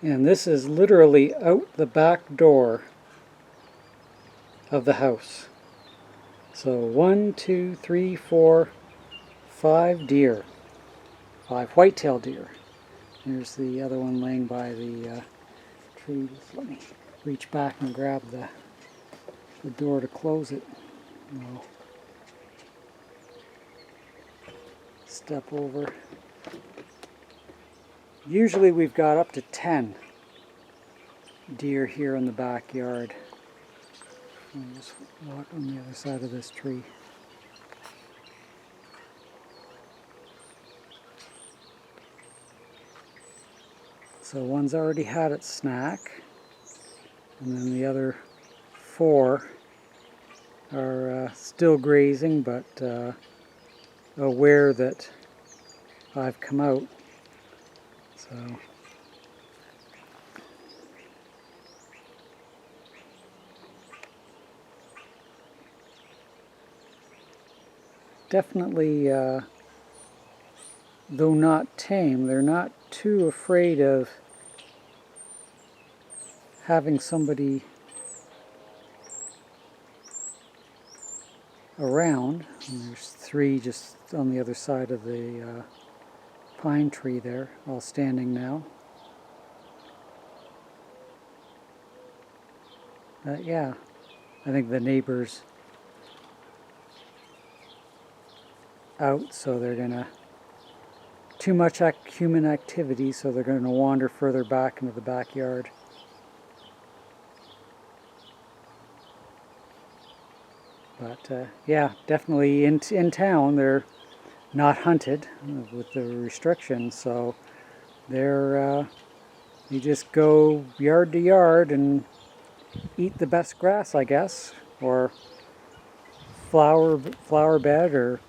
And this is literally out the back door of the house. So 1, 2, 3, 4, 5 deer. 5 white-tailed deer. There's the other one laying by the tree. Just let me reach back and grab the door to close it. I'll step over. Usually we've got up to 10 deer here in the backyard. I'll just walk on the other side of this tree. So one's already had its snack, and then the other 4 are still grazing, but aware that I've come out. So definitely, though not tame, they're not too afraid of having somebody around. And there's 3 just on the other side of the pine tree there, all standing now. Yeah, I think the neighbor's out, so they're gonna, too much human activity, so they're gonna wander further back into the backyard. But yeah, definitely in town they're not hunted with the restrictions, so they're you just go yard to yard and eat the best grass, I guess, or flower bed, or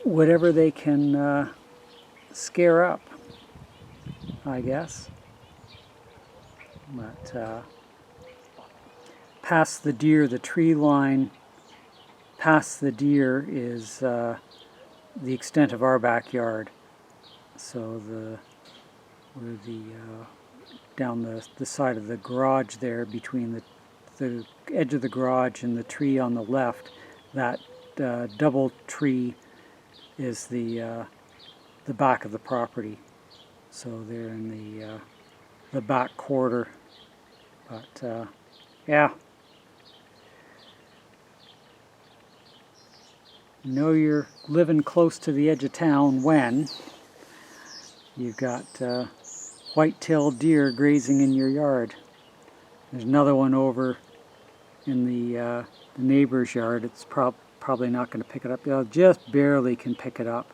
whatever they can scare up, I guess. But past the deer, the tree line past the deer is the extent of our backyard. So we're down the side of the garage there, between the edge of the garage and the tree on the left, that double tree is the back of the property. So they're in the back quarter. But yeah, you know you're living close to the edge of town when you've got white-tailed deer grazing in your yard. There's another one over in the neighbor's yard. It's probably not going to pick it up. Just barely can pick it up.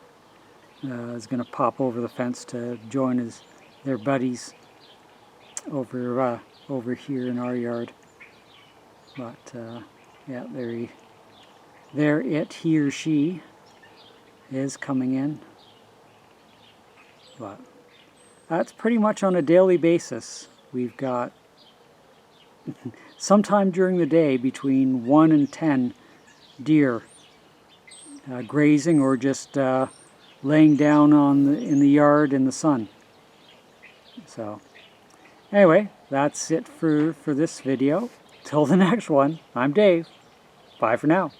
It's going to pop over the fence to join their buddies over here in our yard. But yeah, he or she is coming in. But that's pretty much on a daily basis. We've got sometime during the day between 1 and 10 deer grazing, or just laying down in the yard in the sun. So anyway, that's it for this video. Till the next one, I'm Dave. Bye for now.